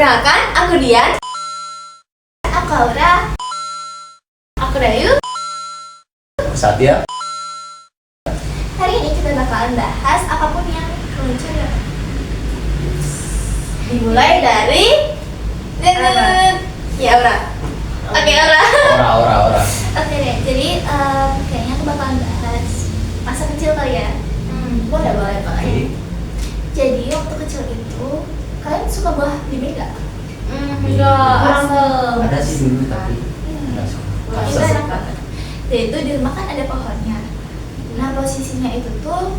Perkenalkan, aku Dian. Aku Aura. Aku Dayu. Satya. Hari ini kita bakalan bahas apapun yang lucu ya. Dimulai dari ya Aura. Oke Aura. Ora. Oke deh, jadi kayaknya aku bakalan bahas masa kecil kali ya. Boleh Pak. Jadi waktu kecil itu kalian suka buah bibit nggak? Enggak, asal. Ada sih dulu tapi nggak suka. Itu enak banget. Jadi itu di rumah kan ada pohonnya. Nah posisinya itu tuh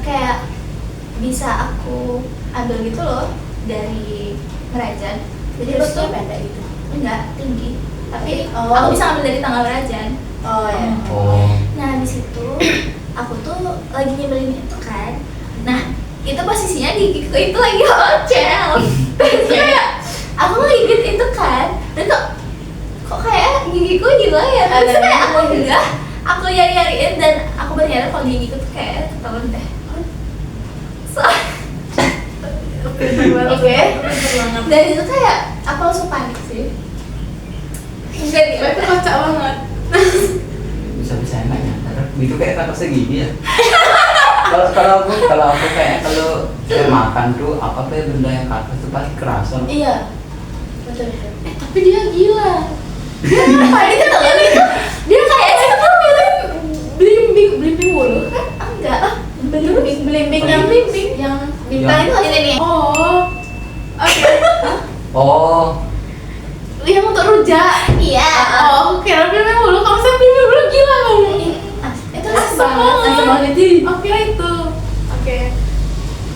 kayak bisa aku ambil gitu loh dari Merajan. Jadi itu tuh pendek gitu. enggak tinggi, tapi aku bisa ambil dari tangga Merajan. Oh ya. Oh. Nah di situ aku tuh lagi nyebelin itu kan. Nah itu posisinya gigiku itu lagi ocel. Terus kayak aku ngigit itu kan, dan kok kayak gigiku juga ya. Terus kayak aku enggak, aku nyari-nyariin dan aku berharap kalau gigiku tuh kayak ketahuan deh. Oke. Dan itu kayak aku langsung panik sih. Enggak nih. Itu kocak banget. Bisa enak ya. Itu kayak kata segini ya. kalau aku kayak kalau saya makan tuh apa kayak benda yang ke atas tuh pasti kerasa. Iya. Betul. Tapi dia gila. Tadi kan kalau itu dia kayak itu tuh Blimbing mulu. enggak belimbing yang bintang Yang- itu ini nih. Oh. Oke. Oh. Yang untuk rujak. Iya. Oh, kira blimbing mulu. Kalau saya blimbing mulu gila kamu. Itu Asam asam banget. Oke itu. Oke.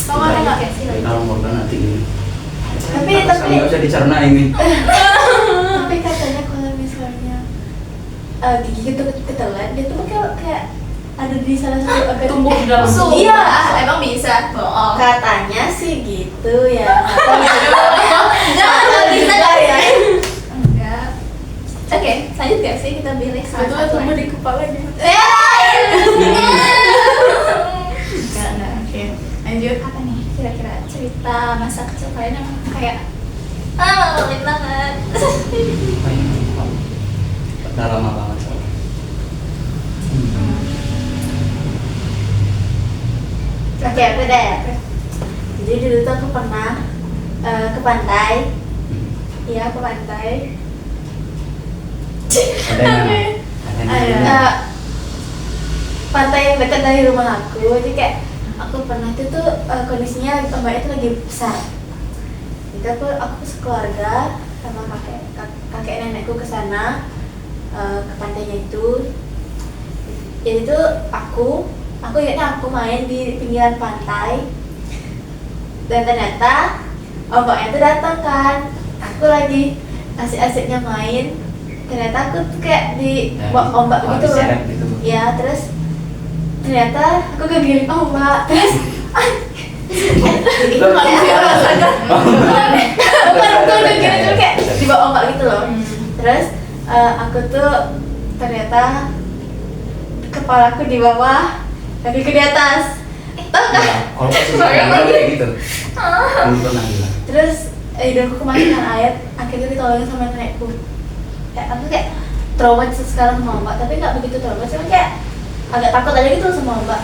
Kamu ada nggak? Kalau mau nanti ini. Tapi nggak usah dicerna ini. tapi katanya kalau misalnya gigi itu ketelan dia tuh kayak ada di salah satu organ Tumbuh di dalam tubuh. Iya, emang bisa. Bohong. Katanya sih gitu ya. Enggak, kalau bisa Enggak ya. Enggak. Oke, lanjut gak sih kita pilih salah Itu satu tumbuh lagi? di kepala gitu. Enggak. Oke. Lanjut. Apa nih kira-kira cerita masa kecil kalian yang kayak malu banget. Udah lama banget soalnya. Oke, aku deh. Jadi dulu tuh aku pernah ke pantai. Iya, ke pantai. Ada yang Eh, pantai yang dekat dari rumah aku. Jadi kayak aku pernah itu tuh kondisinya ombaknya itu lagi besar. Jadi aku sekeluarga sama kakek nenekku ke sana ke pantainya itu. Jadi tuh aku ingatnya aku main di pinggiran pantai dan ternyata ombaknya tuh datang kan. Aku lagi asik-asiknya main, ternyata aku tuh kayak di ombak gitu loh. Gitu. Ya terus ternyata aku kegiring ombak. Terus Itu manusia rasanya. bukan kegiring cuma kayak di bawah ombak gitu loh. Terus aku tuh ternyata kepalaku di bawah, kakiku di atas. Tau kan? Kalau posisi kayak gitu. Belum pernah bilang. Terus hidungku kemasukan air, akhirnya ditolongin sama nenekku. Kayak aku kayak trauma sekarang sama ombak, tapi nggak begitu trauma, cuma kayak agak takut aja gitu sama ombak.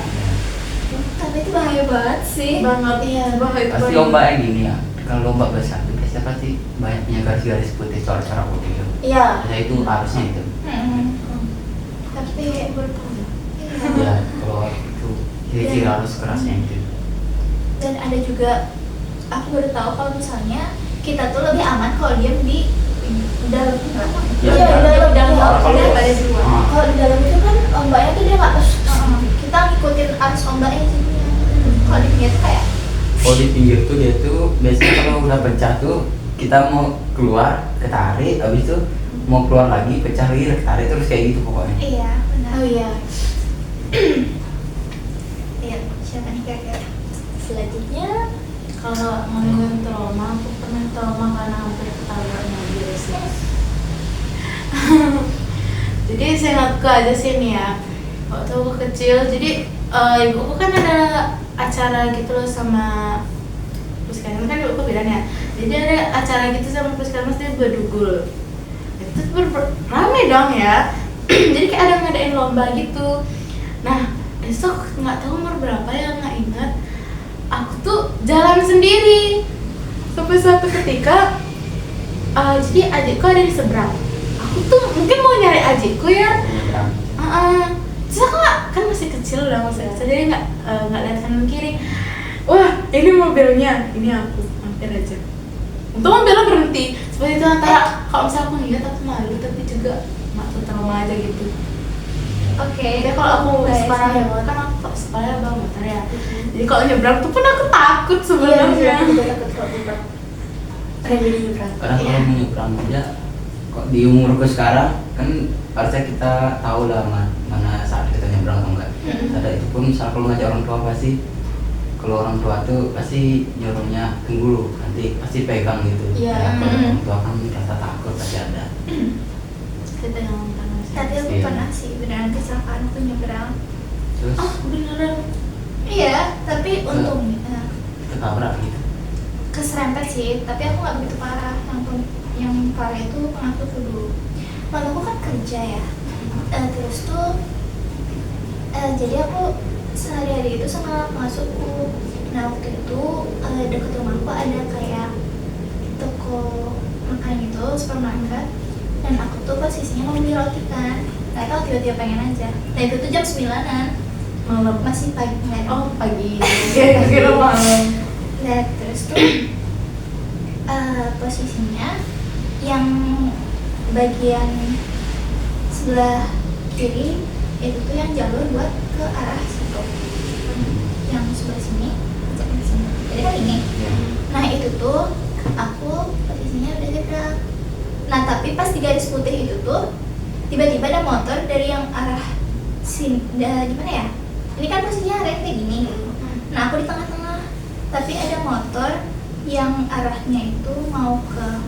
Tapi itu bahaya banget sih. Banget. Iya. Bahaya. Pasti ombaknya gini ya. Kalau ombak besar itu biasanya pasti banyaknya garis-garis putih, corak-corak putih gitu. Iya. Ya itu harusnya itu. Tapi Ya kalau itu kira-kira harus kerasnya itu. dan ada juga aku baru tahu kalau misalnya kita tuh lebih aman kalau diam di dalam Ya, iya di dalam laut kalau- daripada di luar. Ah. Kalau di dalam itu kan ombaknya tuh dia nggak kita ngikutin arus ombaknya jadinya. Kalau di pinggir tuh kayak Kalau di pinggir tuh dia tuh biasanya kalau udah pecah tuh kita mau keluar ketarik, habis itu mau keluar lagi pecah lagi ketarik terus kayak gitu pokoknya. iya benar. Oh iya. Iya, siapa nih kira-kira? Selanjutnya Kalau ngomongin trauma, aku pernah trauma karena hampir ketabrak mobil sih. Jadi saya ngaku aja sih nih ya. Waktu aku kecil, jadi ibuku kan ada acara gitu loh sama terus kan ibuku bilang ya. Jadi Jadi ada acara gitu sama Puskesmas dia berdugul. Itu rame dong ya. Jadi kayak ada ngadain lomba gitu. Nah besok nggak tahu umur berapa ya, nggak ingat. Aku tuh jalan sendiri sampai suatu ketika jadi adikku ada di seberang. Aku tuh mungkin mau nyari adikku ya. Nyebrang. Terus aku kan masih kecil udah masih kecil, jadi nggak lihat kanan kiri. Wah ini mobilnya, ini aku mampir aja. Untung mobilnya berhenti. Seperti itu antara kalau misalnya aku ngeliat aku malu, tapi juga nggak tuh trauma aja gitu. Oke. Ya kalau aku sekarang ya kan aku kalau sekolah bawa motor ya. Jadi kalau nyebrang tuh pun aku takut sebenarnya. Aku juga takut kalau nyebrang. Jadi nyebrang. Karena kalau mau nyebrang aja, kok di umurku sekarang kan harusnya kita tahu lah mana saat kita nyebrang atau enggak. Ada itu pun misal kalau ngajak orang tua pasti, kalau orang tua tuh pasti nyuruhnya tunggu nanti pasti pegang gitu. Iya. Ya, kalau orang tua kan rasa takut pasti ada. Kita yang panas. Tapi aku Iya. pernah sih beneran kecelakaan aku nyebrang. Terus Beneran. Iya, tapi untungnya ketabrak gitu. keserempet sih, tapi aku nggak begitu parah. Yang parah itu pengasuhku dulu. Mamaku kan kerja ya, terus tuh jadi aku sehari-hari itu sama pengasuhku. Nah waktu itu deket rumahku ada kayak toko makan gitu, supermarket, dan aku tuh posisinya mau beli roti kan. Nggak tahu tiba-tiba pengen aja. Nah itu tuh jam 9-an, Malam. masih pagi nggak ada. Oh pagi. Kira malam. Nah terus tuh posisinya yang bagian sebelah kiri itu tuh yang jalur buat ke arah situ, yang sebelah sini ajak ke sini. Jadi kan ini. Ya. Nah itu tuh aku posisinya udah nyebrang. Nah tapi pas di garis putih itu tuh tiba-tiba ada motor dari yang arah sini, gimana ya? Ini kan posisinya arahnya kayak gini. Nah aku di tengah-tengah, tapi ada motor yang arahnya itu mau ke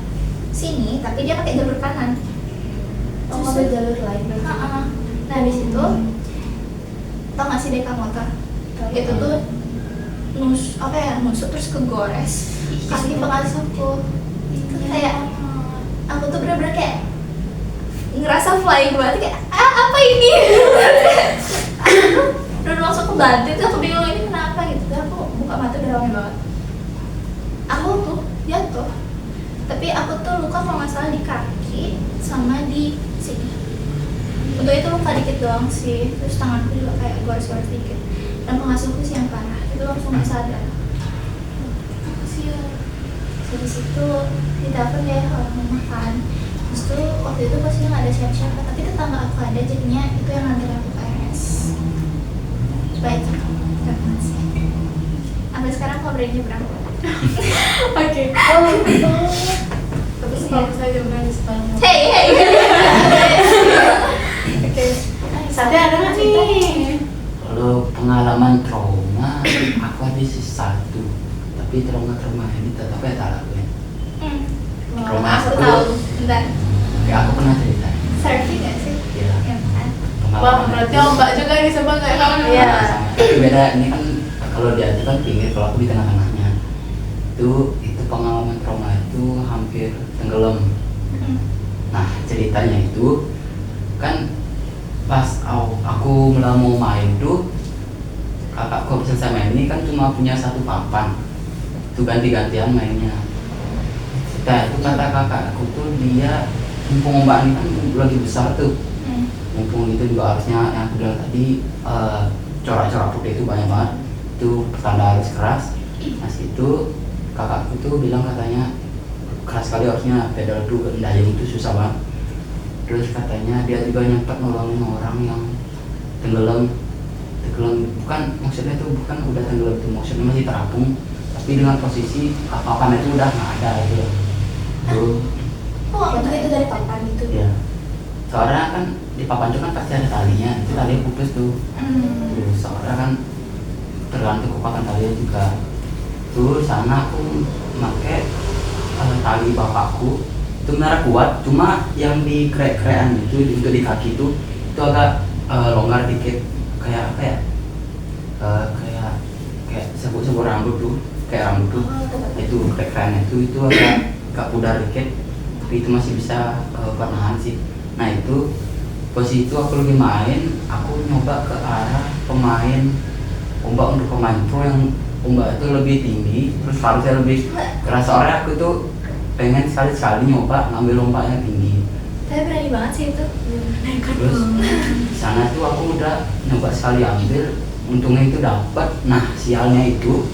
sini, tapi dia pakai jalur kanan. Oh ada jalur lain. Nah di situ, tau gak sih deka motor? Itu tuh nusuk terus kegores kaki pengasuhku. Kayak aku tuh bener-bener kayak ngerasa flying banget, kayak apa ini? Udah langsung kebantu tuh, aku bingung ini kenapa gitu. Terus aku buka mata udah rame banget. Aku tuh jatuh, tapi aku tuh luka kalau nggak salah di kaki sama di sini. Untuk itu luka dikit doang sih, terus tanganku juga kayak gores-gores dikit. Dan pengasuhku sih yang parah, itu langsung nggak sadar. Kasian. Di situ ditelepon deh orang rumah kan. Terus tuh waktu itu posisinya nggak ada siapa-siapa, tapi tetangga aku ada, jadinya itu yang nganter aku ke RS. Supaya itu nggak sih. Sampai sekarang aku berani nyebrang. Oke. Terus kalau saya nyebrang di sepanjang. Hey. Oke. Tapi ada nggak nih? Kalau pengalaman trauma, aku ada sih satu. Tapi trauma ini tetap ya tak lakuin. Trauma Aku satu. tahu. Bentar. Kayak aku pernah cerita. Surfing nggak sih? Iya. Ya kan. Wah berarti ombak juga nih sama kayak kamu. Iya. Sama. Tapi beda ini kan kalau dia itu kan pinggir, kalau aku di tengah-tengahnya. Itu pengalaman trauma itu hampir tenggelam. Nah ceritanya itu kan pas aku mulai mau main tuh, kakakku selesai main ini kan cuma punya satu papan, itu ganti-gantian mainnya. Nah itu kata kakakku tuh, dia mumpung ombak ini kan lagi besar tuh, mumpung itu juga harusnya yang aku bilang tadi corak-corak putih itu banyak banget, itu pertanda harus keras. Nah itu kakakku tuh bilang katanya keras sekali harusnya, pedal tuh dayung itu susah banget. Terus katanya dia juga nyempet nolongin orang yang tenggelam, bukan maksudnya itu bukan udah tenggelam, itu maksudnya masih terapung, tapi dengan posisi papan itu udah nggak ada gitu. Tuh, Itu dari papan itu. ya. Soalnya kan di papan itu kan pasti ada talinya, itu talinya putus tuh. Terus soalnya kan tergantung kekuatan talinya juga. Tuh sana aku pakai tali bapakku. Itu benar kuat, cuma yang di krek-krekan itu untuk di kaki itu agak longgar dikit, kayak apa ya, kayak sebut rambut tuh, kayak rambut tuh. Itu itu keren itu agak pudar dikit, tapi itu masih bisa bernahan sih. Nah itu posisi itu aku lagi main, aku nyoba ke arah pemain ombak untuk pemain pro yang ombak itu lebih tinggi, terus harusnya lebih keras. Soalnya aku tuh pengen sekali nyoba ngambil ombak yang tinggi. Tapi berani banget sih itu. Terus di sana tuh aku udah nyoba sekali ambil, untungnya itu dapat. Nah sialnya itu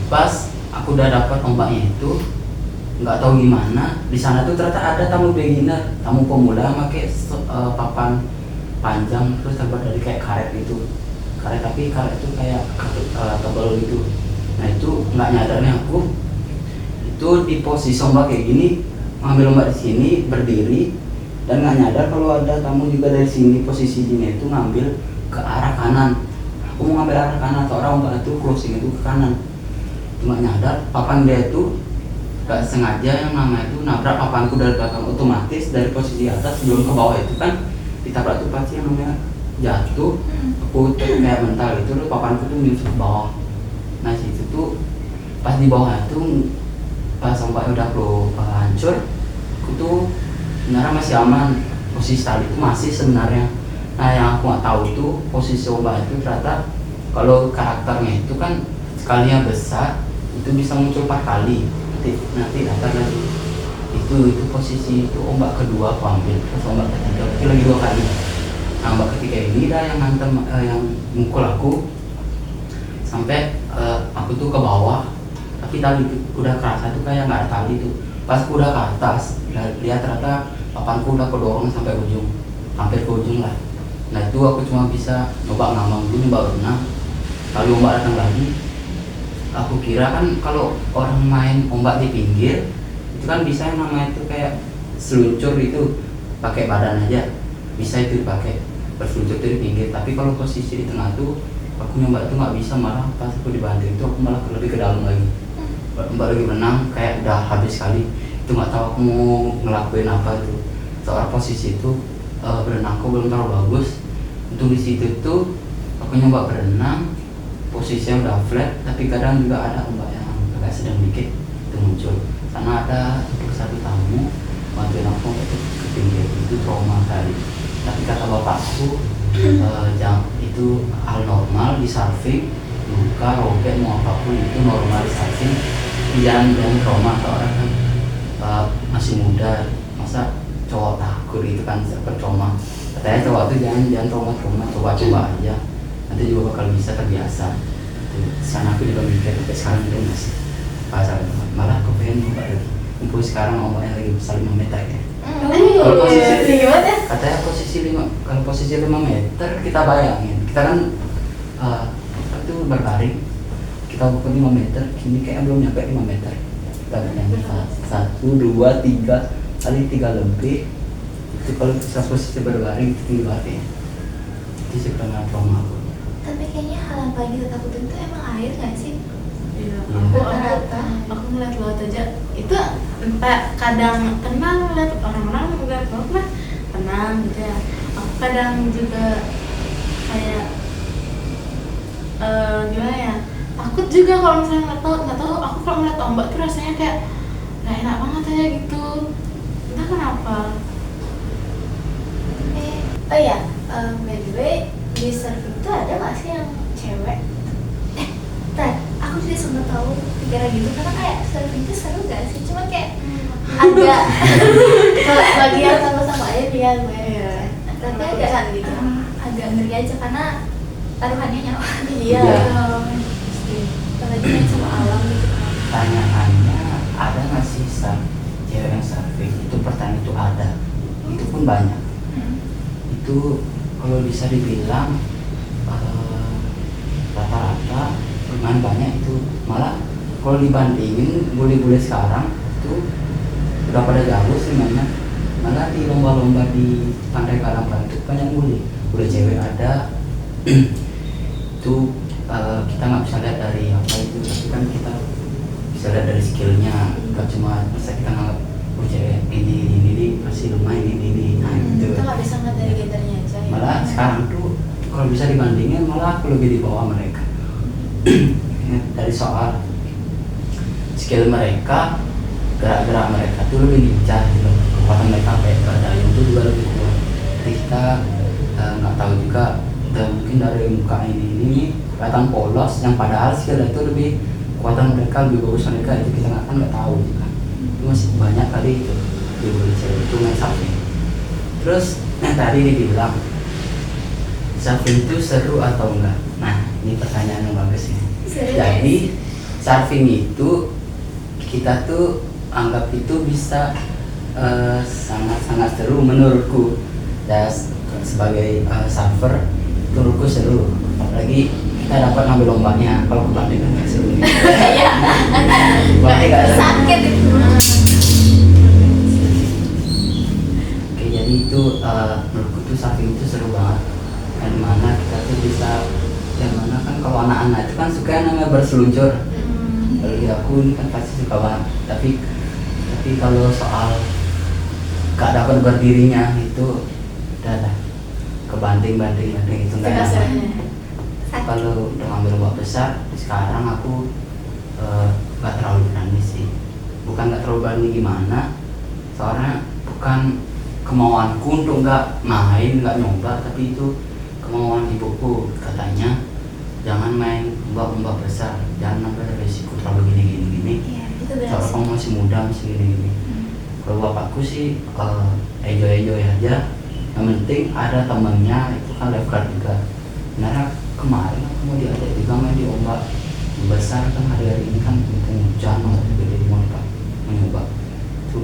pas aku udah dapat ombaknya itu, nggak tahu gimana di sana tuh ternyata ada tamu beginner, tamu pemula pakai papan panjang terus terbuat dari kayak karet gitu, tapi karet itu kayak tebal gitu. Nah itu nggak nyadarnya aku itu di posisi ombak kayak gini, ngambil ombak di sini berdiri dan nggak nyadar kalau ada tamu juga dari sini, posisi gini itu ngambil ke arah kanan. Aku mau ngambil arah kanan, atau orang ombak itu closing itu ke kanan, cuma nyadar papan dia itu gak sengaja yang namanya itu nabrak papanku dari belakang. Otomatis dari posisi atas sebelum ke bawah itu kan ditabrak tuh pasti yang namanya jatuh. Aku tuh kayak mental itu, papanku tuh nyusut ke bawah. Nah situ tuh pas di bawah itu pas ombaknya udah hancur, aku tuh sebenarnya masih aman, posisi tali itu masih sebenarnya. Nah yang aku nggak tahu itu posisi ombak itu ternyata kalau karakternya itu kan sekalinya besar itu bisa muncul 4 kali, nanti datar lagi. Itu posisi itu ombak kedua aku ambil, terus ombak ketiga lagi 2 kali. Nah ombak ketiga ini dah yang ngantem yang mukul aku sampai aku tuh ke bawah, tapi tali udah kerasa tuh kayak nggak ada tali tuh. Pas aku udah ke atas lihat ternyata papanku udah kedorong sampai ujung, hampir ke ujung lah. Nah itu aku cuma bisa nyoba ngambang dulu, nyoba berenang. Lalu ombak datang lagi, aku kira kan kalau orang main ombak di pinggir itu kan bisa yang namanya itu kayak seluncur itu pakai badan aja, bisa itu dipakai berseluncur itu di pinggir. Tapi kalau posisi di tengah tuh aku nyoba itu nggak bisa, malah pas aku dibanting itu aku malah lebih ke dalam lagi. Ombak lagi menang kayak udah habis kali, itu nggak tahu aku mau ngelakuin apa itu. Soal posisi itu berenangku belum terlalu bagus. Untuk di situ tuh aku nyoba berenang, posisinya udah flat, tapi kadang juga ada ombak yang agak sedang dikit itu muncul. Karena ada untuk satu tamu bantuin aku ke pinggir, itu trauma kali. Tapi kata bapakku itu hal normal di surfing, luka, robek, mau apapun itu normal di surfing. Jangan trauma, atau orang kan masih muda, masa cowok takut itu kan trauma. Katanya cowok tuh jangan trauma, coba aja, nanti juga bakal bisa terbiasa. Sana aku juga mikir, sampai sekarang itu masih pasal, malah aku pengen nyoba lagi. Mumpung sekarang ombaknya lagi besar 5 meter ya. Kalau posisi gimana? Katanya kalau posisi 5 meter kita bayangin, kita kan itu berbaring, kita ukur 5 meter, kini kayak belum nyampe 5 meter. Kita bayangin 1, 2, 3 kali 3 lebih. Itu kalau kita posisi berbaring itu tinggi banget ya. Itu sih pernah trauma aku. Tapi kayaknya hal yang paling kita takutin itu emang air nggak sih? Iya, Rata-rata. aku ngeliat laut aja itu entah kadang tenang ngeliat orang-orang ngeliat laut mah tenang gitu ya. Aku kadang juga kayak gimana ya, takut juga kalau misalnya nggak tahu aku kalau ngeliat ombak tuh rasanya kayak nggak enak banget aja gitu, entah kenapa. Oh iya, by the way, di surfing itu ada nggak sih yang cewek? Aku juga sempat tahu pikiran gitu, karena kayak surfing itu seru nggak sih? Cuma kayak agak bagi yang sama-sama aja dia lumayan. Tapi agak ngeri aja karena taruhannya nyawa. Iya. Apalagi main sama alam gitu. Pertanyaannya, ada nggak sih cewek yang surfing? Itu pertanyaan itu ada, itu pun banyak. Itu kalau bisa dibilang rata-rata lumayan banyak itu. Malah kalau dibandingin bule-bule sekarang itu udah pada jauh sih mainnya. Malah di lomba-lomba di Pantai Karangpan itu banyak bule cewek ada. Itu kita nggak bisa lihat dari apa itu, tapi kan kita bisa lihat dari skillnya. Nggak cuma masa kita nganggap cewek ini pasti lumayan ini. Nah itu kita nggak bisa ngeliat dari gendernya aja ya. Malah sekarang tuh kalau bisa dibandingin malah aku lebih di bawah mereka. Dari soal skill mereka, gerak-gerak mereka tuh lebih lincah gitu. Kekuatan mereka kayak dayung itu juga lebih kuat. Jadi kita nggak tahu juga, mungkin dari muka ini kelihatan polos, yang padahal skill itu lebih kekuatan mereka lebih bagus mereka, itu kita nggak tahu juga. Itu masih banyak kali itu di Indonesia itu main surfing. Terus yang tadi dibilang surfing itu seru atau enggak? Nah ini pertanyaan yang bagus ya. Jadi surfing itu kita tuh anggap itu bisa sangat-sangat seru menurutku. Ya sebagai surfer menurutku seru. Apalagi kita dapat ngambil lombanya. Kalau kebalik kan nggak seru. Iya. Nggak seru. Sakit itu. Oke, jadi itu menurutku tuh surfing itu seru banget. Dan mana kita tuh bisa, yang mana kan kalau anak-anak itu kan suka yang namanya berseluncur. Bagi aku ini kan pasti suka banget. Tapi kalau soal gak dapat berdirinya itu udah lah, kebanting itu nggak enak. Kalau udah ngambil lomba besar, sekarang aku nggak terlalu berani sih. Bukan nggak terlalu berani gimana, soalnya bukan kemauanku untuk nggak main, nggak nyoba, tapi itu kemauan ibuku. Katanya jangan main lomba besar, jangan ambil resiko terlalu gini. Iya, itu Soalnya benar. kamu masih muda, masih gini. Kalau bapakku sih enjoy aja. Yang penting ada temennya, itu kan lifeguard juga. Sebenarnya kemarin aku mau diajak juga main di ombak besar kan, hari ini kan mumpung hujan banget juga, jadi mau nyoba. Itu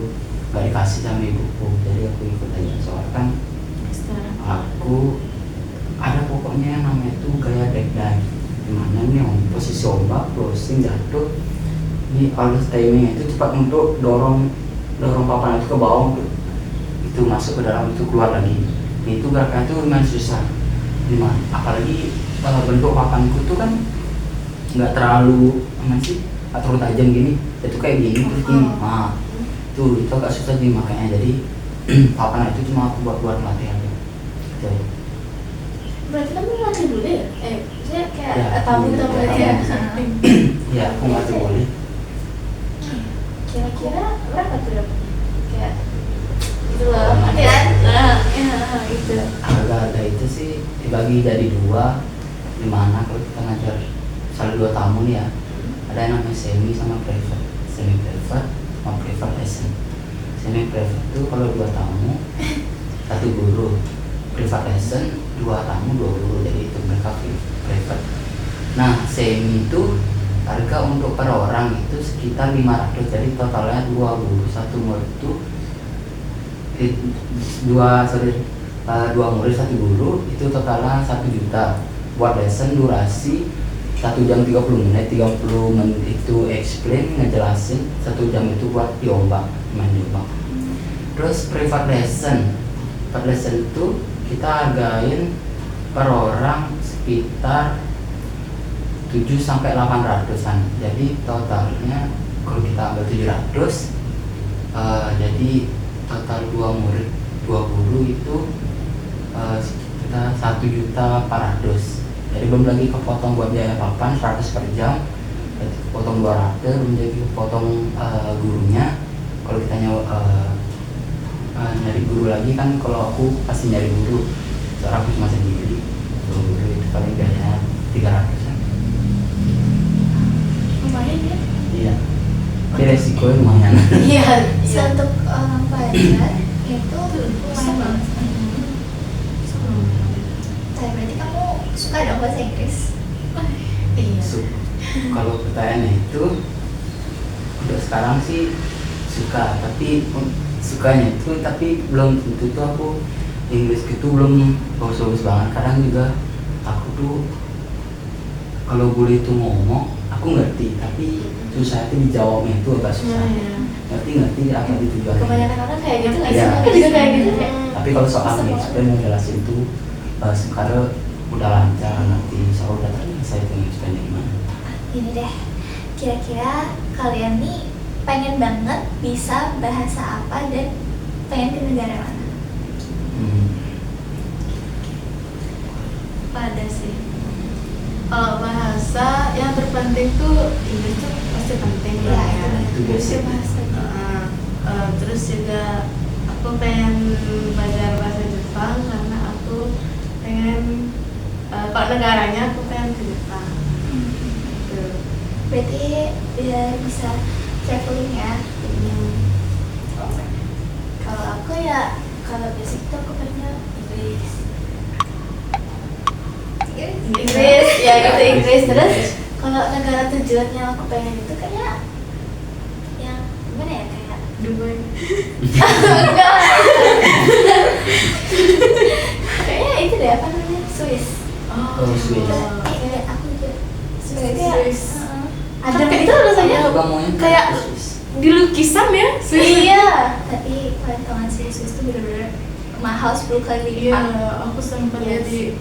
gak dikasih sama ibuku, jadi aku ikut aja. Soalnya kan aku ada pokoknya yang namanya itu gaya deck dive, dimana nih posisi ombak, closing, jatuh. Ini harus timing itu cepat untuk dorong papan itu ke bawah, itu masuk ke dalam, itu keluar lagi. Itu gerakannya itu lumayan susah. Dimana apalagi bentuk papanku tuh kan nggak terlalu tajam gini, itu kayak gini terus gini. Nah itu agak susah sih, makanya jadi papan itu cuma aku buat latihan gitu. Berarti kamu latih dulu ya? Saya kayak Ya, tamu kita berarti ya. Ya aku nggak tuh boleh. Kira-kira berapa tuh dapatnya? Kayak gitu loh, latihan. Nah, ya gitu. Harga itu sih dibagi jadi dua, dimana kalau kita ngajar misalnya 2 tamu nih ya, ada yang namanya semi sama private sama private lesson. Semi private itu kalau 2 tamu 1 guru, private lesson 2 tamu 2 guru, jadi itu mereka private. Nah semi itu harga untuk per orang itu sekitar 500, jadi totalnya 2 guru 1 murid itu 2 murid 1 guru itu totalnya 1 juta. Buat lesson durasi 1 jam 30 menit, 30 menit itu explain, ngejelasin, 1 jam itu buat diombak, main diombak. Terus private lesson itu kita hargain per orang sekitar 7-800an. Jadi totalnya kalau kita ambil 700, jadi total 2 murid 2 guru itu sekitar 1.400.000. Jadi belum lagi kepotong buat biaya papan 100 per jam, jadi kepotong 200, belum lagi kepotong gurunya. Kalau kita nyari guru lagi kan, kalau aku pasti nyari guru, soalnya aku cuma sendiri. Guru itu paling biayanya 300an. Lumayan ya? Iya. Tapi resikonya lumayan. Iya. Untuk orang pelajar itu lumayan banget. Nah, berarti kamu suka dong bahasa Inggris? Iya. Kalau pertanyaannya itu untuk sekarang sih suka, tapi sukanya itu tapi belum tentu tuh aku Inggris itu belum bagus-bagus banget. Kadang juga aku tuh kalau boleh itu ngomong aku ngerti, tapi susah itu dijawabnya itu agak susah. Ngerti apa ditujuannya. Kebanyakan orang kayak gitu nggak sih? Iya. Aku juga kayak gitu. Tapi kalau soal explain mau jelasin itu sekarang udah lancar, nanti soal udah saya itu explain gimana. Ini deh, kira-kira kalian nih pengen banget bisa bahasa apa dan pengen ke negara mana? Pada sih. Kalau bahasa yang terpenting tuh Inggris tuh pasti penting lah ya. itu basic. Terus juga aku pengen belajar bahasa Jepang karena aku pengen kalau negaranya aku pengen ke Jepang. Gitu. Berarti biar bisa traveling ya. Kalau aku ya, kalau basic tuh aku pengen Inggris. Inggris, ya gitu Inggris. Terus kalau negara tujuan yang aku pengen itu kayak yang gimana ya, kayak Dubai. enggak. Kayaknya itu deh, apa namanya, Swiss. Oh, Swiss. Iya, aku juga Swiss. Swiss. Ada Kan itu rasanya Aku maunya kayak ke Swiss. di lukisan ya. iya, tapi kalian tahu nggak sih, Swiss itu bener-bener mahal 10 kali Iya, lipat. aku sempat lihat di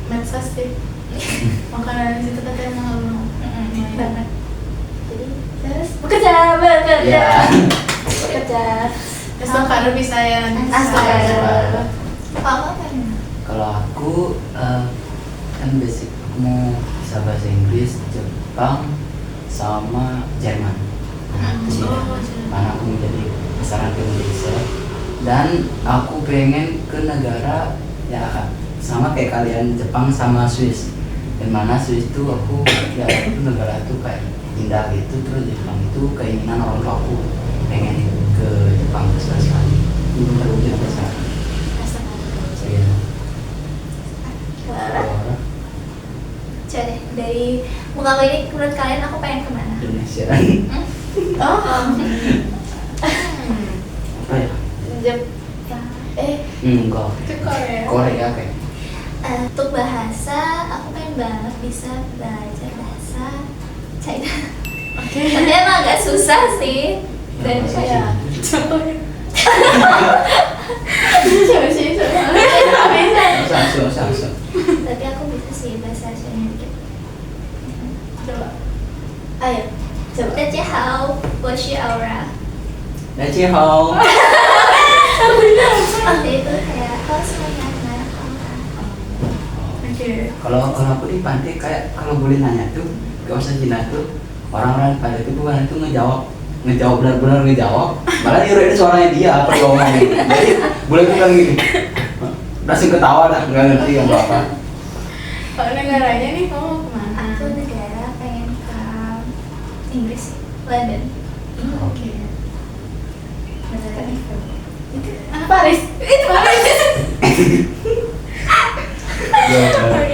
medsos sih. Makanan di situ katanya mahal Banget. Jadi terus bekerja. Ya. Bekerja. Terus kalau bisa ya nanti Astaga. Apa kan? Kalau aku kan basic aku mau bisa bahasa Inggris, Jepang, sama Jerman. Nah, itu sih. Oh, Karena aku mau jadi pasaran ke Indonesia dan aku pengen ke negara ya sama kayak kalian, Jepang sama Swiss. Dan mana Swiss itu aku ya itu negara itu kayak indah gitu, terus Jepang itu keinginan orang tua aku pengen ke Jepang sekali. Itu terwujud besar. Iya. Clara, coba deh, dari muka ini menurut kalian aku pengen kemana? Indonesia. Oh, Apa ya? Jepang. Enggak. Itu Korea. Korea kayak. Untuk bahasa, aku pengen banget bisa belajar bahasa China. Oke. Tapi emang agak susah sih. Dan bahasa kayak Cina. Contohnya. Coba sih, coba. Langsung. tapi aku bisa sih bahasa China dikit. Coba. Ayo, coba. 大家好，我是 Aura. 大家好。 Waktu itu kayak halo semuanya, kenalin aku Aura. Oke. Kalau aku di pantai kayak kalau boleh nanya tuh ke bahasa Cina tuh orang-orang pada itu bukan itu ngejawab benar-benar ngejawab, malah niruin suaranya dia apa yang ngomongin. Jadi boleh tuh kan gini, langsung ketawa dah nggak ngerti apa. Kalau negaranya nih kamu mau kemana? Aku negara pengen ke Inggris, London. Oke. Beneran itu. Paris. Itu Paris.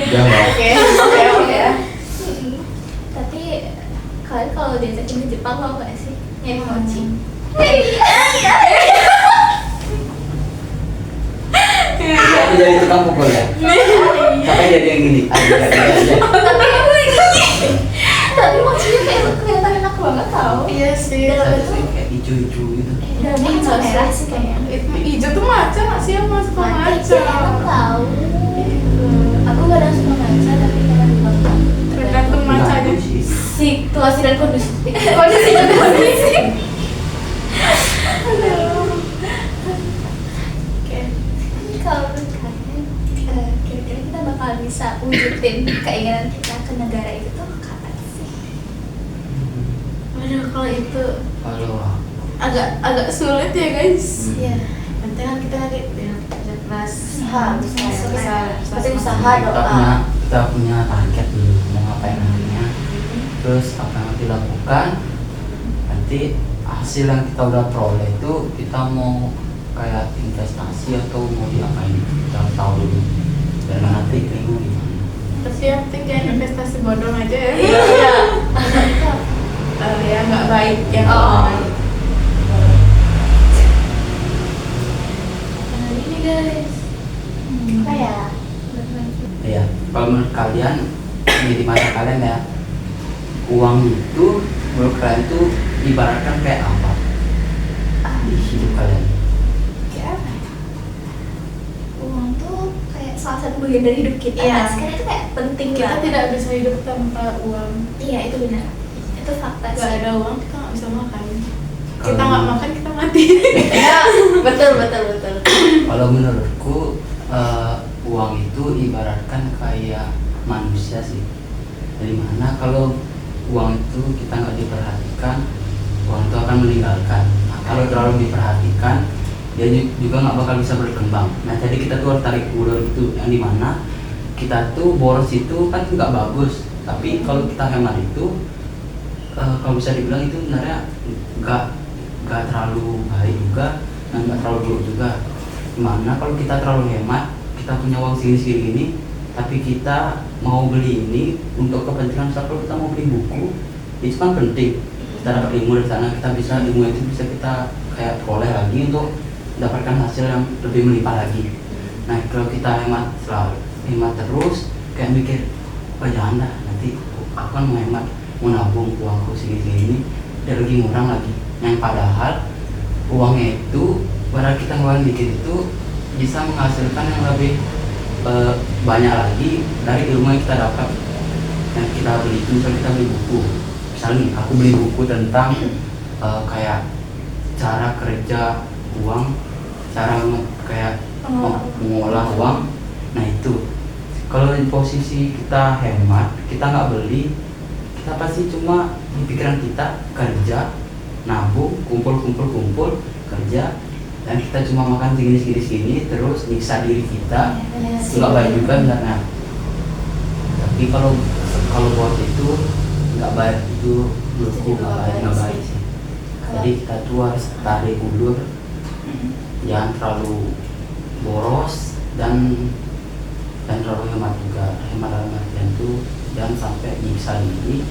Jawab. Oke ya. Tapi kalian kalau diajakin ke Jepang mau nggak sih? Nyari mochi. Aku jadi tukang pukul ya. Sampai jadi yang gini. Aja. Tapi mochinya kayak kelihatan enak banget tau. Iya sih. Dalam itu Kayak hijau-hijau gitu. dalamnya hijau merah sih kayaknya. Hijau tuh maca nggak sih? Yang suka Mantap maca. sih, enak tau. Aku kadang suka maca tapi kadang lupa. Tergantung macanya. Situasi dan kondisi. Kondisi dan kondisi. Oke. Kalau menurut kalian, kira-kira kita bakal bisa wujudin keinginan kita ke negara itu tuh kapan sih? Waduh, kalau itu Kalau agak sulit ya guys. Iya. Nanti kan kita lagi ya, kerja keras. Pasti usaha kita punya target dulu mau ngapain nantinya, terus apa yang dilakukan, nanti hasil yang kita udah peroleh itu kita mau kayak investasi atau mau diapain kita tahu dulu dan nanti keinginan gimana. Tapi yang penting kayak investasi bodong aja ya. Iya. Ya nggak baik ya. Nah ini guys. Apa ya? Ya, kalau menurut kalian di mata kalian ya, uang itu menurut kalian itu ibaratkan kayak apa di hidup kalian? Kayak apa ya? Uang tuh kayak salah satu bagian dari hidup kita. Iya. Kan? Sekarang itu kayak penting Kita banget. tidak bisa hidup tanpa uang. Iya itu benar. Itu fakta Gak sih. ada uang kita nggak bisa makan. Kita Kalau- nggak makan kita mati. Iya, betul. Kalau menurutku uang itu ibaratkan kayak manusia sih. Dari mana kalau uang itu kita nggak diperhatikan, uang meninggalkan. Nah, kalau terlalu diperhatikan dia juga nggak bakal bisa berkembang. Nah jadi kita tuh harus tarik ulur gitu, yang dimana kita tuh boros itu kan nggak bagus, tapi kalau kita hemat itu kalau bisa dibilang itu sebenarnya nggak terlalu baik juga dan nggak terlalu buruk juga. Dimana kalau kita terlalu hemat, kita punya uang segini ini, tapi kita mau beli ini untuk kepentingan, kalau kita mau beli buku itu kan penting, kita dapat ilmu dari sana, kita bisa ilmu itu bisa kita kayak peroleh lagi untuk mendapatkan hasil yang lebih melimpah lagi. Nah kalau kita hemat terus kayak mikir, oh jangan dah, nanti aku kan mau hemat, mau nabung uangku segini dan lagi ngurang lagi, yang padahal uangnya itu padahal kita ngeluarin dikit itu bisa menghasilkan yang lebih banyak lagi dari ilmu yang kita dapat. Yang kita beli itu, misalnya kita beli buku, misalnya nih aku beli buku tentang kayak cara kerja uang, cara kayak mengolah uang. Nah itu kalau di posisi kita hemat, kita nggak beli, kita pasti cuma di pikiran kita kerja, nabung, kumpul kerja, dan kita cuma makan segini terus nyiksa diri kita, nggak baik juga sebenarnya. Tapi kalau buat itu nggak baik, itu menurutku nggak baik sih. Jadi kita tuh harus tarik ulur, jangan terlalu boros dan terlalu hemat juga. Hemat dalam artian itu jangan sampai nyiksa diri,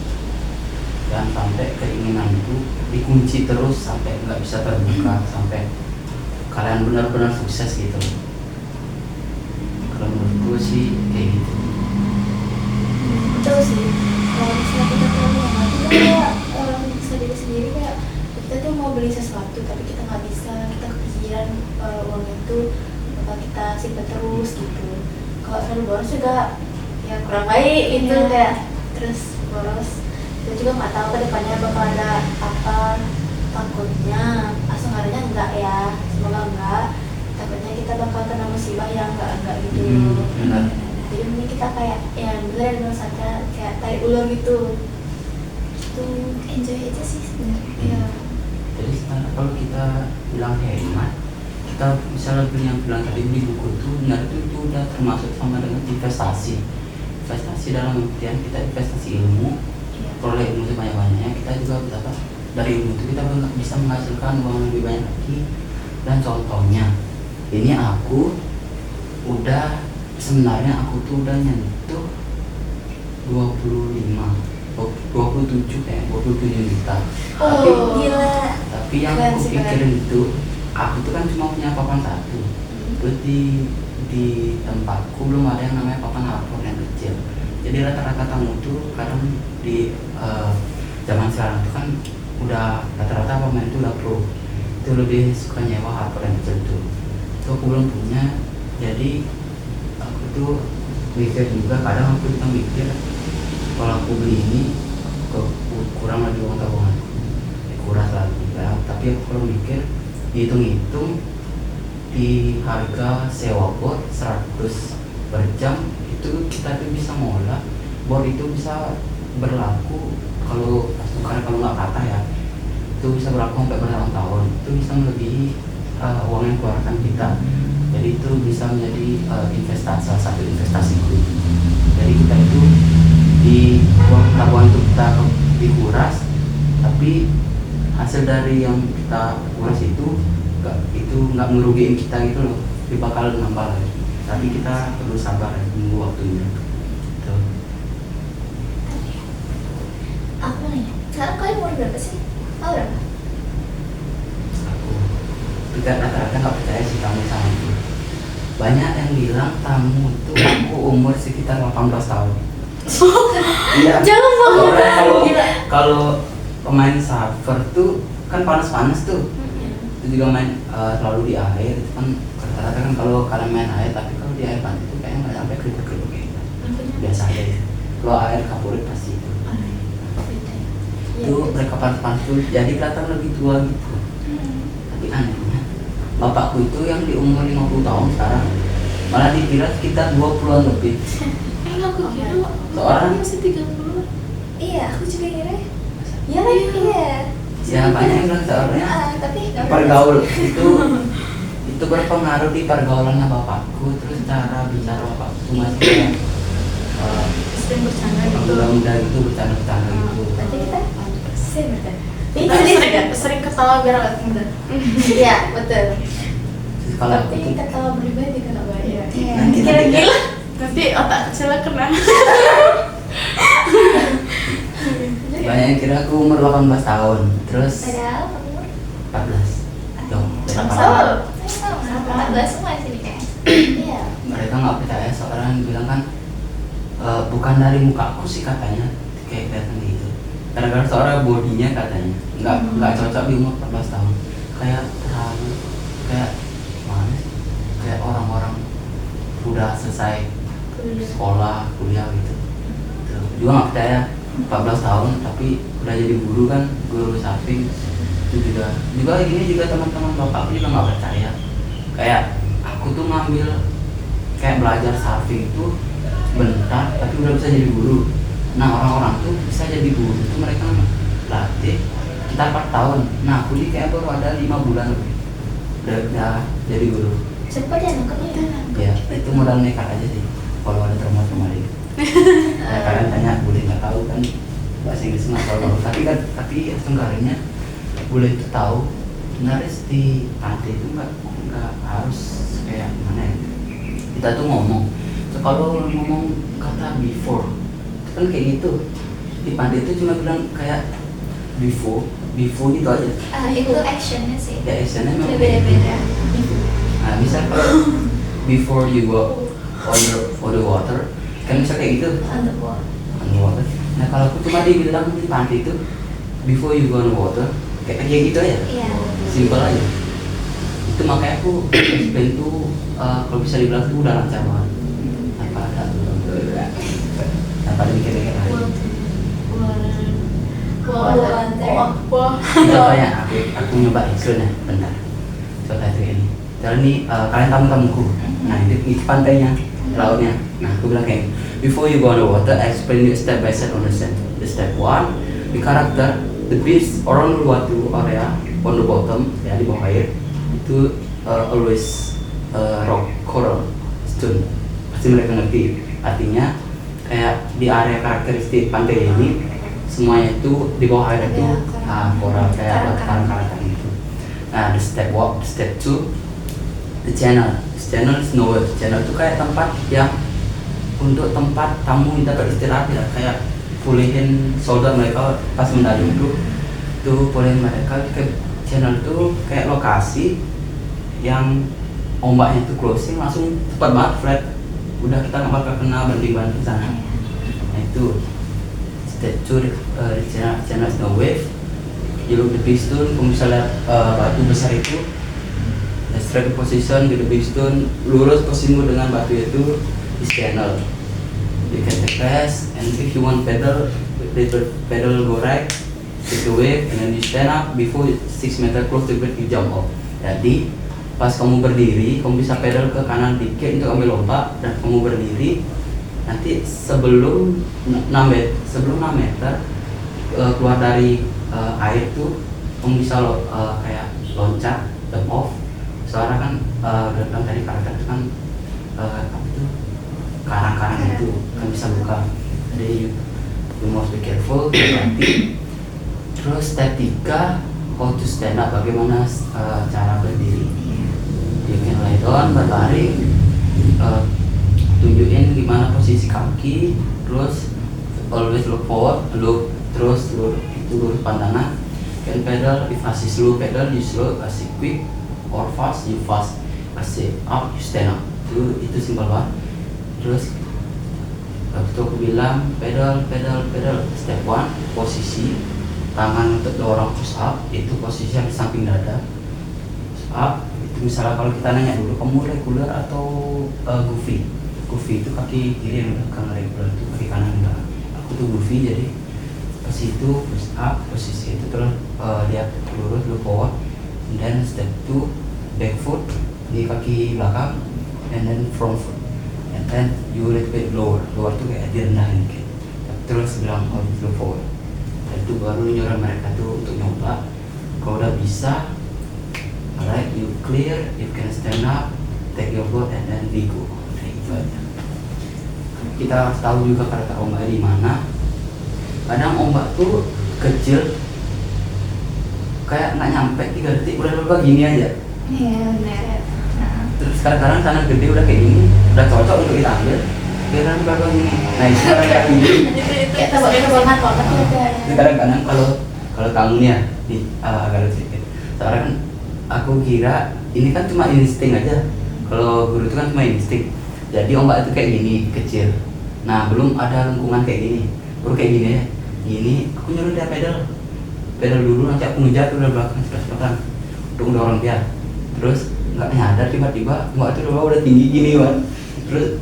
jangan sampai keinginan itu dikunci terus sampai nggak bisa terbuka, sampai kalian benar-benar sukses gitu. Kalau menurutku sih kayak gitu. Betul sih, kalau misalnya kita terlalu hemat itu kayak bisa diri sendiri, kayak kita tuh mau beli sesuatu tapi kita nggak bisa, kita kepikiran uang itu bakal kita simpan terus gitu. Kalau terlalu boros juga ya kurang baik gitu, kayak terus boros kita juga nggak tahu ke depannya bakal ada apa. Takutnya asalnya enggak ya, semoga enggak, takutnya kita bakal kena musibah yang enggak gitu. Benar. Jadi mending kita kayak ya bener saja, kayak tarik ulur gitu, itu enjoy aja sih sebenarnya. Ya. Jadi sebenarnya kalau kita bilang hemat, kita misalnya yang bilang tadi beli buku itu benar, itu udah termasuk sama dengan investasi dalam artian kita investasi ilmu, peroleh ilmu sebanyak-banyaknya, kita juga dapat dari ilmu itu kita bisa menghasilkan uang lebih banyak lagi. Dan contohnya ini aku tuh udah nyentuh 27 juta. Tapi yang aku pikirin itu, aku tuh kan cuma punya papan satu. Terus di tempatku belum ada yang namanya papan hardboard yang kecil. Jadi rata-rata tamu tuh kadang di zaman sekarang itu kan udah rata-rata pemain itu udah pro, itu lebih suka nyewa hardboard yang kecil tuh. Itu aku belum punya, jadi aku tuh mikir juga, kadang aku juga mikir kalau aku beli ini kurang lagi uang tabunganku, kuras lagi ya. Tapi aku kalau mikir hitung-hitung di harga sewa board 100 per jam itu kita tuh bisa ngolah board itu bisa berlaku, kalau nggak patah ya, itu bisa berlaku sampai bertahun-tahun, itu bisa melebihi uang yang keluarkan kita. Jadi itu bisa menjadi salah satu investasiku. Jadi kita itu di uang tabungan itu kita dikuras, tapi hasil dari yang kita kuras itu nggak ngerugiin kita gitu loh, dia bakal nambah lagi. Tapi kita perlu sabar ya, tunggu waktunya. Gitu. Apa nih? Sekarang kalian umur berapa sih? Tahu berapa? Aku juga rata-rata nggak percaya sih kamu sama itu. Banyak yang bilang tamu itu aku umur sekitar 18 tahun. Iya. Jangan Kalau pemain surfer tuh kan panas-panas tuh. Itu juga main selalu di air, itu kan rata-rata kan kalau kalian main air, tapi kalau di air pantai itu kayaknya nggak sampai keriput-keriput kayak gitu. Biasa aja. Kalau air kapurit pasti itu. Itu mereka panas-panas tuh jadi kelihatan lebih tua gitu. Tapi anehnya bapakku itu yang di umur 50 tahun sekarang malah dikira sekitar 20-an lebih. Aku kira Seorang masih 30. Iya, aku juga kira. Iya. Ya banyak yang bilang soalnya tapi nggak pergaul itu berpengaruh di pergaulannya bapakku, terus cara bicara bapakku masih kayak sering bercanda gitu. muda-muda gitu, bercanda-bercanda gitu. Berarti kita same kan? Kita sering ketawa biar agak muda. Iya betul. Terus kalau aku Tapi tuh ketawa pribadi kan nggak Iya. Iya. Nanti- Kira-kira. Nanti otak kecilnya kena. banyak yang kira aku umur 18 tahun, terus Padahal kamu 14 dong, beda Sama. tahun. sama 14 semua di sini kayak. Iya. Mereka nggak percaya seorang bilang kan bukan dari muka aku sih katanya, kayak kelihatan gitu. Gara-gara seorang bodinya katanya nggak cocok di umur 14 tahun, kayak terlalu kayak mana sih, kayak orang-orang udah selesai sekolah kuliah gitu. Tuh, juga nggak percaya 14 tahun tapi udah jadi guru kan, guru surfing itu juga gini juga teman-teman bapakku juga nggak percaya. Kayak aku tuh ngambil kayak belajar surfing itu bentar tapi udah bisa jadi guru. Nah orang-orang tuh bisa jadi guru itu mereka latih kita 4 tahun. Nah aku ini kayak baru ada 5 bulan udah jadi guru. Cepet ya nangkepnya. Ya itu modal nekat aja sih kalau ada trauma dikit. Ya, kalian tanya boleh nggak tahu kan bahasa Inggris nggak tahu, tapi seenggaknya boleh itu tahu nyaris di pantai itu nggak harus kayak mana ya, kita tuh ngomong. So, kalau ngomong kata before itu kan kayak gitu, di pantai itu cuma bilang kayak before gitu aja. Itu actionnya sih. Ya actionnya memang kayak Beda-beda. gitu. Nah misal kalau before you go on the water kan bisa kayak gitu. Underwater. Nah kalau aku cuma dibilang di pantai itu before you go on water kayak gitu aja. Iya. Simpel aja. Itu makanya aku explain tuh kalau bisa dibilang tuh udah lancar banget. Tanpa ada mikir-mikir lagi. Kita banyak aku nyoba explain ya, bentar. Coba itu ini. Jadi ini kalian tamu-tamuku. Nah ini pantainya, lautnya. Nah aku bilang kayak before you go on the water, I explain you step by step on the sand. The step 1, the character, the beach around the water area on the bottom, ya di bawah air itu always rock, coral, stone. Pasti mereka ngerti. Artinya kayak di area karakteristik pantai ini semuanya itu di bawah air itu coral kayak karang-karang gitu. Nah the step 2, the channel is nowhere. Channel itu kayak tempat yang untuk tempat tamu minta beristirahat ya, kayak pulihin shoulder mereka pas mendayung itu pulihin mereka ke channel itu kayak lokasi yang ombaknya itu closing langsung cepat banget flat, udah kita nggak bakal kena banting-banting sana. Nah itu step 2, di channel is no wave. You look the piston, kamu bisa lihat batu besar itu. The straight position di the piston, lurus posisimu dengan batu itu di channel. You can take rest, and if you want pedal go right, take the wave, and then you stand up before 6 meter close to the you jump off. Jadi pas kamu berdiri, kamu bisa pedal ke kanan dikit untuk ambil lompat, dan kamu berdiri nanti sebelum 6 meter keluar dari air tuh kamu bisa kayak loncat, jump off. Soalnya kan udah tadi karakter itu kan apa itu karang-karang itu kan bisa buka, jadi you must be careful, hati-hati. Terus step 3, how to stand up, bagaimana cara berdiri. You can lie down, berbaring, tunjukin gimana posisi kaki, terus always look forward, terus lurus pandangan. Can pedal, if asik slow pedal, you slow, asik quick or fast, you fast, asik up, you stand up. Itu simpel banget. Terus waktu itu aku bilang pedal. Step 1, posisi tangan untuk dorong push up, itu posisi yang di samping dada. Push up itu misalnya kalau kita nanya dulu kamu regular atau goofy itu kaki kiri yang belakang, regular itu kaki kanan yang belakang. Aku tuh goofy, jadi pas itu push up posisi itu terus lihat lurus forward, and then step 2, back foot di kaki belakang, and then front foot. And then you little bit lower tuh kayak direndahin dikit, terus bilang look forward. Dan itu baru nyuruh mereka tuh untuk nyoba bisa, alright, you clear, you can stand up, take your boat and then we go. Kayak gitu aja. Kita harus tahu juga karakter ombak di mana. Kadang ombak tuh kecil, kayak nggak nyampe 3 detik udah berubah gini aja. Iya benar. Terus kadang-kadang tanah gede udah kayak gini, udah cocok untuk kita ambil. Kira berubah gini. Nah itu kayak gini. Kayak tebak-tebakan banget ya kan. Jadi kadang-kadang kalau kamu nih ya, agak lucu sedikit. Soalnya kan aku kira ini kan cuma insting aja. Kalau guru itu kan cuma insting. Jadi ombak itu kayak gini, kecil. Nah belum ada lengkungan kayak gini. Baru kayak gini ya. Gini, aku nyuruh dia pedal dulu, nanti aku ngejar udah belakang cepat-cepatan untuk dorong dia. Terus nggak nyadar tiba-tiba ombak itu udah tinggi gini kan. Terus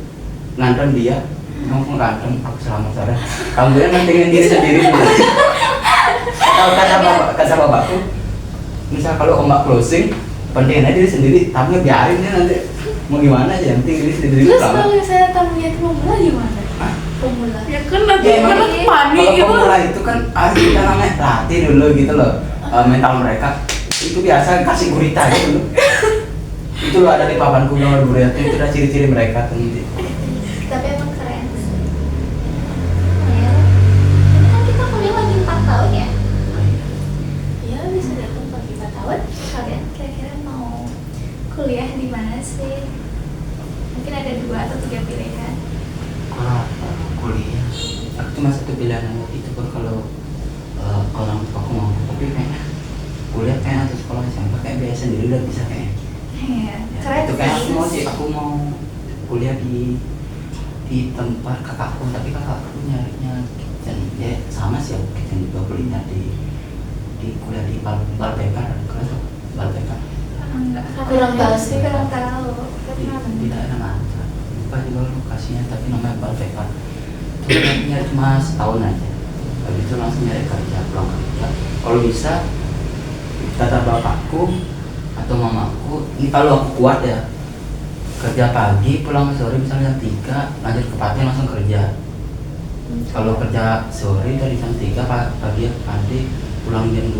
ngantem dia, mau ngantem aku selamat sore. Kamu yang mentingin diri sendiri dulu. Kalau kata bapakku, misal kalau ombak closing, pentingin aja diri sendiri, tamunya biarin ya nanti mau gimana aja, yang penting diri sendiri Terus selamat. kalau misalnya tamunya itu pemula gimana? Hah? Pemula. Ya kan nanti Ya, emang malah panik Kalau gitu. pemula itu kan harus kita namanya latih dulu gitu loh, mental mereka. Itu biasa kasih gurita gitu loh. Itu loh ada di papanku nomor gurita, itu udah ciri-ciri mereka tuh nanti. Tapi emang keren sih. Ya. Ini kan kita kuliah lagi 4 tahun ya. Ya bisa datang lagi 4 tahun. Kalian kira-kira mau kuliah di mana sih? Mungkin ada 2 atau 3 pilihan. Kalau kuliah, aku cuma satu pilihan aja itu pun kalau orang tua aku mau. Tapi kayaknya kuliah kayak atau sekolah SMP kayak biasa sendiri udah bisa kayaknya. Iya, Ya, keren itu kayak aku mau sih. aku mau kuliah di tempat kakakku, tapi kakakku nyarinya kitchen ya sama sih aku kitchen juga kuliah di kuliah di Balbekar, kelas Balbekar. Enggak, kurang tahu sih, kurang tahu. Di daerah mana? Lupa juga lokasinya, tapi namanya Balbekar. Terus nyari cuma setahun aja, habis itu langsung nyari kerja, pulang kerja. Kalau bisa kata bapakku atau mamaku, ini kalau aku kuat ya, kerja pagi pulang sore misalnya jam 3 lanjut ke pagi langsung kerja. Kalau kerja sore dari jam 3 pagi pulang jam 2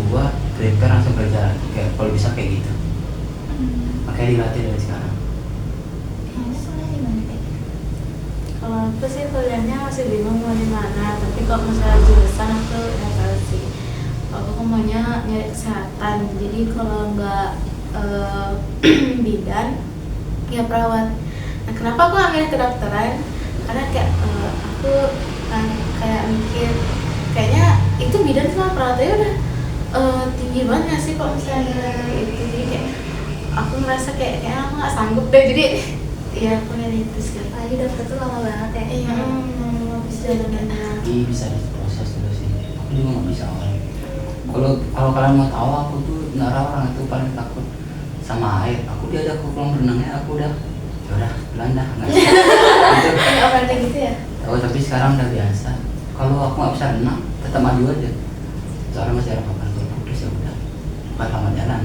prepare langsung kerja lagi. Kayak kalau bisa kayak gitu, makanya dilatih dari sekarang. Kalau aku sih kuliahnya masih bingung mau di mana, tapi kalau masalah jurusan aku udah tahu sih. Aku maunya nyari kesehatan, jadi kalau nggak bidan ya perawat. Nah kenapa aku ambil kedokteran? Karena kayak aku kayak mikir kayaknya itu bidan sama perawatnya udah tinggi banget nggak sih kalau misalnya itu. Jadi kayak aku ngerasa kayaknya aku nggak sanggup deh, jadi ya aku nyari itu sih. Apalagi dokter tuh lama banget ya. Iya, habis jalanannya. Tapi bisa diproses dulu sih. Aku juga nggak bisa awalnya. Kalau kalian mau tahu, aku tuh orang itu paling takut sama air. Aku diajak ke kolam renangnya, aku udah ya udah Belanda nggak bisa. Gitu. Kayak orang kayak gitu ya. Oh, tapi sekarang udah biasa. Kalau aku nggak bisa renang, tetap maju aja. Soalnya masih ada papan terus ya udah. Bukan selamat jalan.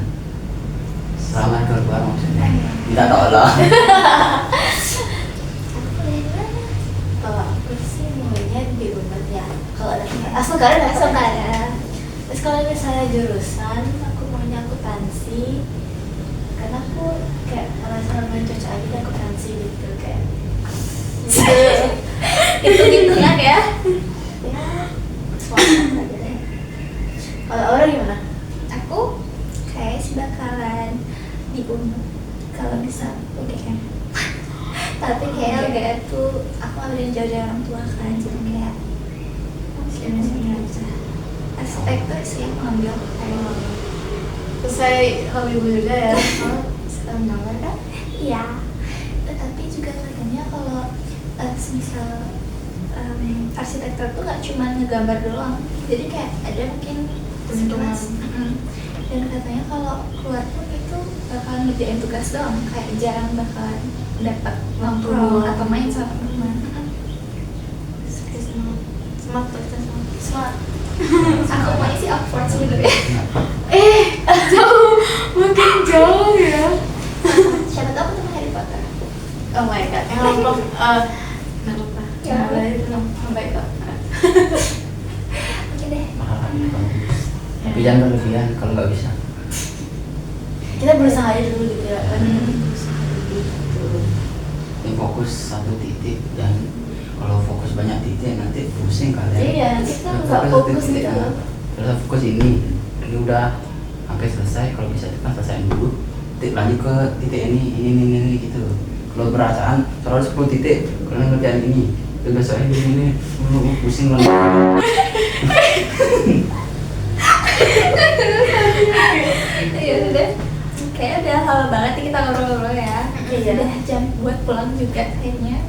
Selamat keluar maksudnya. Minta tolong. Kalau aku sih mulainya di Unpad ya. Kalau ada asal ada. Terus kalau misalnya jurusan, aku maunya akuntansi. Karena aku kayak merasa lebih cocok aja di akuntansi gitu kayak. Hitung-hitungan ya. Ya, semangat aja deh. Kalau orang gimana? Aku kayak sih bakalan di Unpad kalau bisa UGM. Tapi kayak UGM tuh aku ambil jauh dari orang tua kan, jadi kayak sini aja. Aspek tuh sih yang ambil kayak Selesai hobi gue juga ya. senang banget kan? Iya. Tapi juga katanya kalau misal arsitektur tuh nggak cuma ngegambar doang, jadi kayak ada mungkin Perhitungan. dan katanya kalau keluar pun itu bakal ngerjain tugas doang, kayak jarang bakalan dapat nongkrong atau main sama teman. Semangat kita Smart. Aku mau isi awkward sebenarnya. jauh, makin jauh ya. Siapa tahu ketemu Harry Potter. Oh my god, yang lompat nggak apa-apa. Ya. Nggak boleh itu baik kok. Oke deh. Tapi jangan berlebihan kalau nggak bisa. kita berusaha aja dulu gitu ya kan. Berusaha dulu gitu. Yang fokus satu titik, dan kalau fokus banyak titik nanti pusing kalian. Iya, kita nggak satu fokus titik, gitu. terus fokus ini udah sampai selesai, kalau bisa cepat selesai dulu, titik lanjut ke titik ini gitu. Kalau perasaan soal 10 titik, kalian ngerjain ini, terus besoknya ini pusing banget. Ya udah, kayaknya udah lama banget nih kita ngobrol-ngobrol ya. Iya. Udah jam buat pulang juga kayaknya.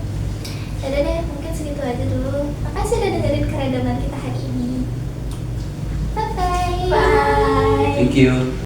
Udah deh, mungkin segitu aja dulu. Makasih udah dengerin kerendaman kita hari ini. Bye bye. Bye. Thank you.